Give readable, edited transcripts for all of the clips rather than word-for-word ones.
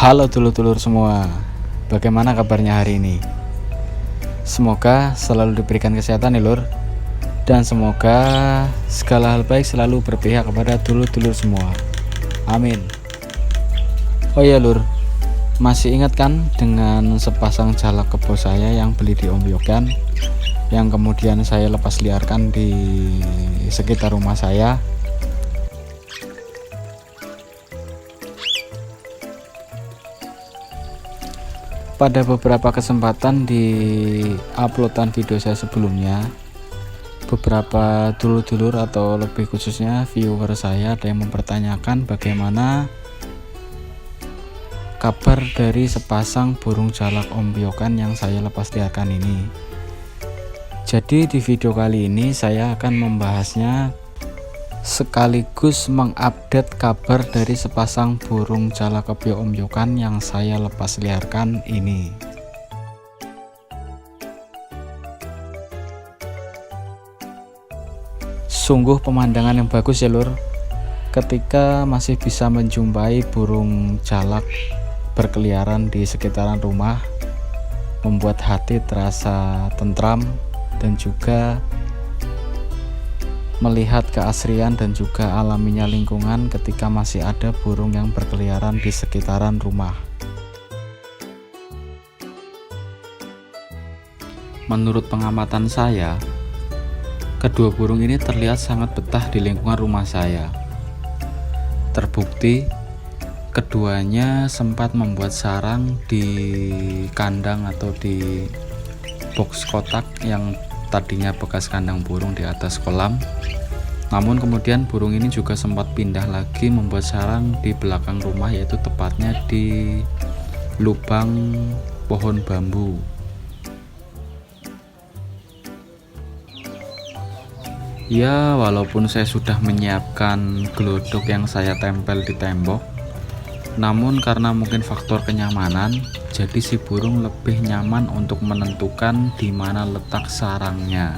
Halo dulur-dulur semua, bagaimana kabarnya hari ini? Semoga selalu diberikan kesehatan ya lur. Dan semoga segala hal baik selalu berpihak kepada dulur-dulur semua. Amin. Oh ya lur, masih ingat kan dengan sepasang jalak kebo saya yang beli di Om Yogan, yang kemudian saya lepas liarkan di sekitar rumah saya? Pada beberapa kesempatan di uploadan video saya sebelumnya, beberapa dulur-dulur atau lebih khususnya viewer saya ada yang mempertanyakan bagaimana kabar dari sepasang burung jalak ombyokan yang saya lepas liarkan ini. Jadi di video kali ini saya akan membahasnya sekaligus mengupdate kabar dari sepasang burung jalak kebo ombyokan yang saya lepas liarkan ini. Sungguh pemandangan yang bagus ya lur, ketika masih bisa menjumpai burung jalak berkeliaran di sekitaran rumah, membuat hati terasa tentram dan juga melihat keasrian dan juga alaminya lingkungan ketika masih ada burung yang berkeliaran di sekitaran rumah. Menurut pengamatan saya, kedua burung ini terlihat sangat betah di lingkungan rumah saya. Terbukti, keduanya sempat membuat sarang di kandang atau di box kotak yang tadinya bekas kandang burung di atas kolam. Namun kemudian burung ini juga sempat pindah lagi membuat sarang di belakang rumah, yaitu tepatnya di lubang pohon bambu. Ya, walaupun saya sudah menyiapkan glodok yang saya tempel di tembok, namun karena mungkin faktor kenyamanan, jadi si burung lebih nyaman untuk menentukan di mana letak sarangnya.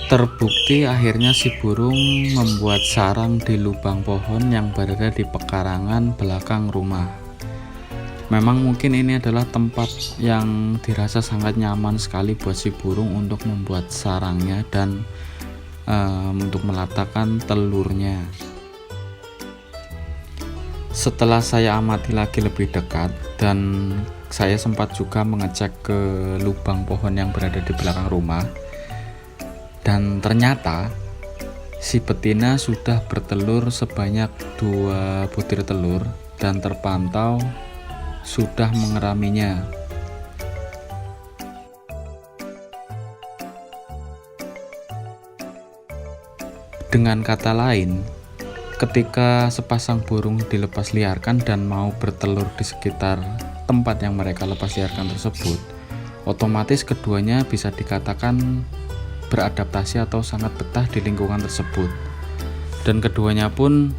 Terbukti akhirnya si burung membuat sarang di lubang pohon yang berada di pekarangan belakang rumah. Memang mungkin ini adalah tempat yang dirasa sangat nyaman sekali buat si burung untuk membuat sarangnya dan untuk meletakkan telurnya. Setelah saya amati lagi lebih dekat dan saya sempat juga mengecek ke lubang pohon yang berada di belakang rumah, dan ternyata si betina sudah bertelur sebanyak 2 butir telur dan terpantau sudah mengeraminya. Dengan kata lain, ketika sepasang burung dilepas liarkan dan mau bertelur di sekitar tempat yang mereka lepas liarkan tersebut, otomatis keduanya bisa dikatakan beradaptasi atau sangat betah di lingkungan tersebut, dan keduanya pun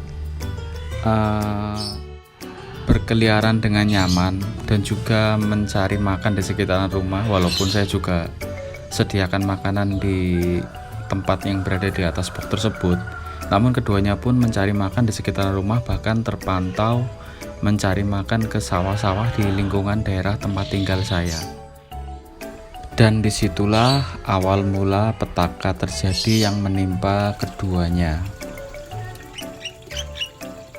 berkeliaran dengan nyaman dan juga mencari makan di sekitaran rumah. Walaupun saya juga sediakan makanan di tempat yang berada di atas box tersebut, namun keduanya pun mencari makan di sekitaran rumah, bahkan terpantau mencari makan ke sawah-sawah di lingkungan daerah tempat tinggal saya. Dan disitulah awal mula petaka terjadi yang menimpa keduanya.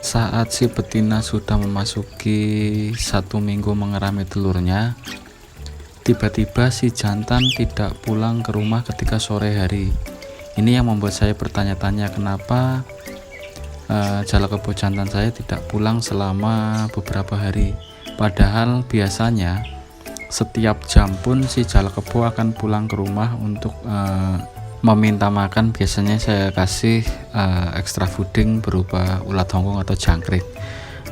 Saat si betina sudah memasuki 1 minggu mengerami telurnya, tiba-tiba si jantan tidak pulang ke rumah ketika sore hari. Ini yang membuat saya bertanya-tanya kenapa jalak kebo jantan saya tidak pulang selama beberapa hari. Padahal biasanya setiap jam pun si jalak kebo akan pulang ke rumah untuk meminta makan. Biasanya saya kasih extra fooding berupa ulat hongkong atau jangkrik.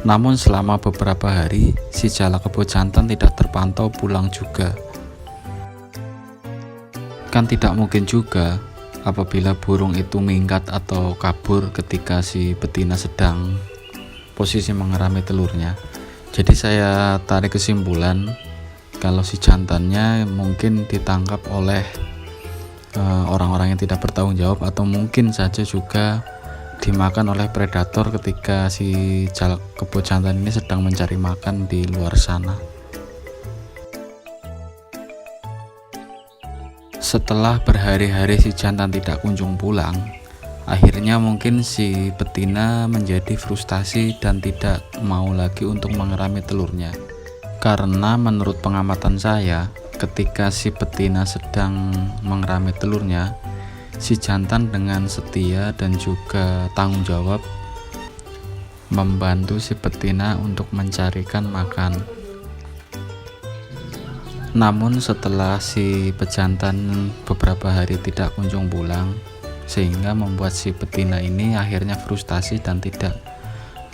Namun selama beberapa hari si jalak kebo jantan tidak terpantau pulang juga. Kan tidak mungkin juga apabila burung itu minggat atau kabur ketika si betina sedang posisi mengerami telurnya. Jadi saya tarik kesimpulan kalau si jantannya mungkin ditangkap oleh orang-orang yang tidak bertanggung jawab, atau mungkin saja juga dimakan oleh predator ketika si jalak kebo jantan ini sedang mencari makan di luar sana. Setelah berhari-hari si jantan tidak kunjung pulang, akhirnya mungkin si betina menjadi frustasi dan tidak mau lagi untuk mengerami telurnya. Karena menurut pengamatan saya, ketika si betina sedang mengerami telurnya, si jantan dengan setia dan juga tanggung jawab membantu si betina untuk mencarikan makan. Namun setelah si pejantan beberapa hari tidak kunjung pulang, sehingga membuat si betina ini akhirnya frustasi dan tidak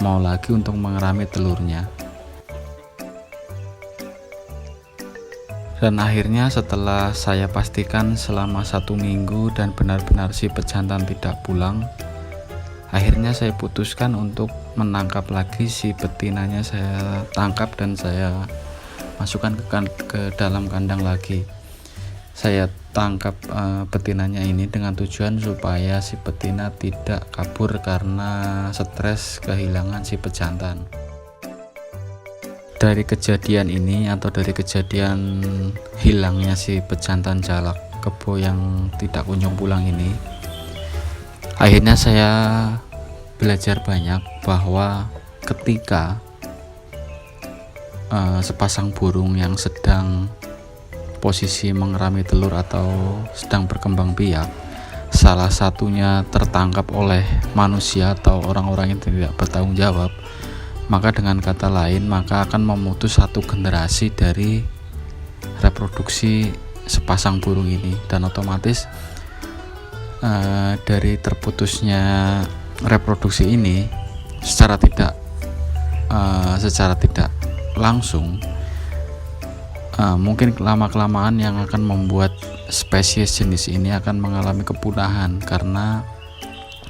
mau lagi untuk mengerami telurnya. Dan akhirnya setelah saya pastikan selama 1 minggu dan benar-benar si pejantan tidak pulang, akhirnya saya putuskan untuk menangkap lagi si betinanya. Saya tangkap dan saya masukkan ke dalam kandang lagi. Saya tangkap betinanya ini dengan tujuan supaya si betina tidak kabur karena stres kehilangan si pejantan. Dari kejadian ini atau dari kejadian hilangnya si pejantan jalak kebo yang tidak kunjung pulang ini, akhirnya saya belajar banyak bahwa ketika sepasang burung yang sedang posisi mengerami telur atau sedang berkembang biak, salah satunya tertangkap oleh manusia atau orang-orang yang tidak bertanggung jawab, maka dengan kata lain maka akan memutus satu generasi dari reproduksi sepasang burung ini, dan otomatis dari terputusnya reproduksi ini secara tidak langsung mungkin lama-kelamaan yang akan membuat spesies jenis ini akan mengalami kepunahan karena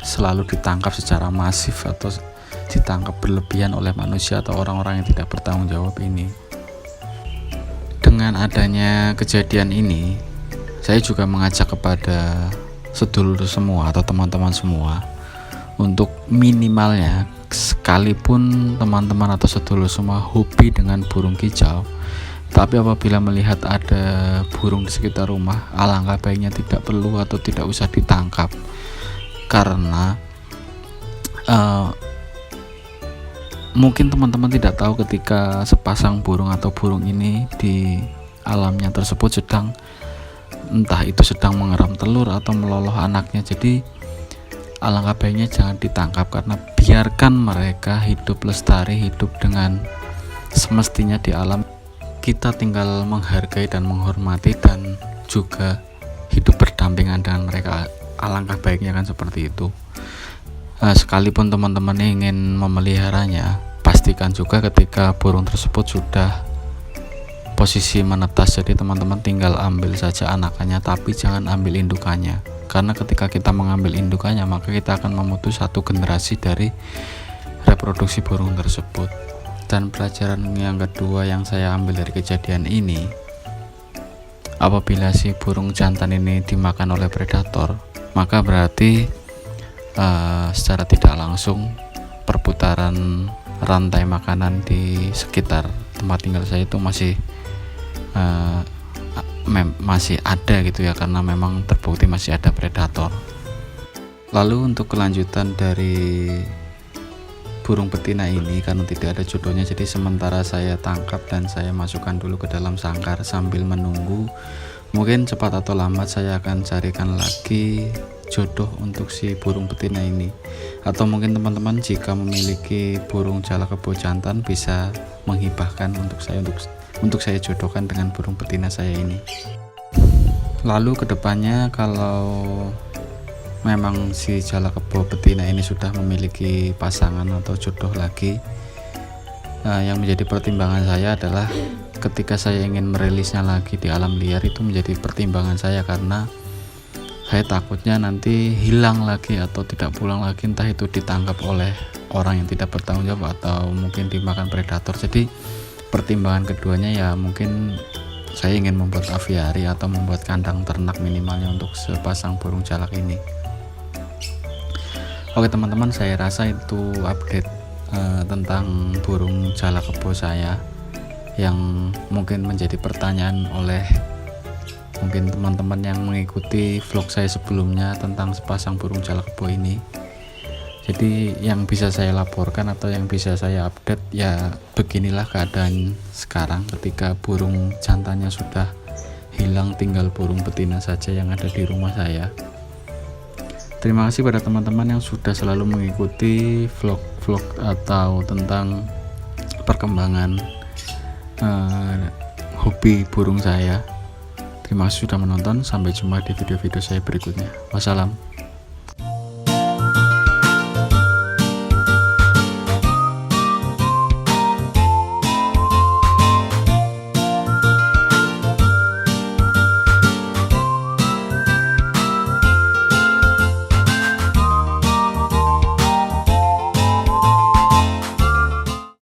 selalu ditangkap secara masif atau ditangkap berlebihan oleh manusia atau orang-orang yang tidak bertanggung jawab ini. Dengan adanya kejadian ini, saya juga mengajak kepada sedulur semua atau teman-teman semua untuk minimalnya, sekalipun teman-teman atau sedulur semua hobi dengan burung kicau, tapi apabila melihat ada burung di sekitar rumah, alangkah baiknya tidak perlu atau tidak usah ditangkap, karena mungkin teman-teman tidak tahu ketika sepasang burung atau burung ini di alamnya tersebut sedang, entah itu sedang mengeram telur atau meloloh anaknya. Jadi alangkah baiknya jangan ditangkap, karena biarkan mereka hidup lestari, hidup dengan semestinya di alam. Kita tinggal menghargai dan menghormati dan juga hidup berdampingan dengan mereka. Alangkah baiknya kan seperti itu. Sekalipun teman-teman ingin memeliharanya, pastikan juga ketika burung tersebut sudah posisi menetas, jadi teman-teman tinggal ambil saja anakannya, tapi jangan ambil indukannya, karena ketika kita mengambil indukannya maka kita akan memutus satu generasi dari reproduksi burung tersebut. Dan pelajaran yang kedua yang saya ambil dari kejadian ini, apabila si burung jantan ini dimakan oleh predator, maka berarti secara tidak langsung perputaran rantai makanan di sekitar tempat tinggal saya itu masih ada gitu ya, karena memang terbukti masih ada predator. Lalu untuk kelanjutan dari burung betina ini, karena tidak ada jodohnya, jadi sementara saya tangkap dan saya masukkan dulu ke dalam sangkar sambil menunggu, mungkin cepat atau lambat saya akan carikan lagi jodoh untuk si burung betina ini. Atau mungkin teman-teman jika memiliki burung jalak kebo jantan bisa menghibahkan untuk saya jodohkan dengan burung betina saya ini. Lalu kedepannya kalau memang si jalak kebo betina ini sudah memiliki pasangan atau jodoh lagi, yang menjadi pertimbangan saya adalah ketika saya ingin merilisnya lagi di alam liar, itu menjadi pertimbangan saya karena saya takutnya nanti hilang lagi atau tidak pulang lagi, entah itu ditangkap oleh orang yang tidak bertanggung jawab atau mungkin dimakan predator. Jadi pertimbangan keduanya ya mungkin saya ingin membuat aviari atau membuat kandang ternak minimalnya untuk sepasang burung jalak ini. Oke teman-teman, saya rasa itu update tentang burung jalak kebo saya yang mungkin menjadi pertanyaan oleh mungkin teman-teman yang mengikuti vlog saya sebelumnya tentang sepasang burung jalak kebo ini. Jadi yang bisa saya laporkan atau yang bisa saya update ya beginilah keadaan sekarang ketika burung jantannya sudah hilang, tinggal burung betina saja yang ada di rumah saya. Terima kasih pada teman-teman yang sudah selalu mengikuti vlog-vlog atau tentang perkembangan hobi burung saya. Terima kasih sudah menonton, sampai jumpa di video-video saya berikutnya. Wassalam.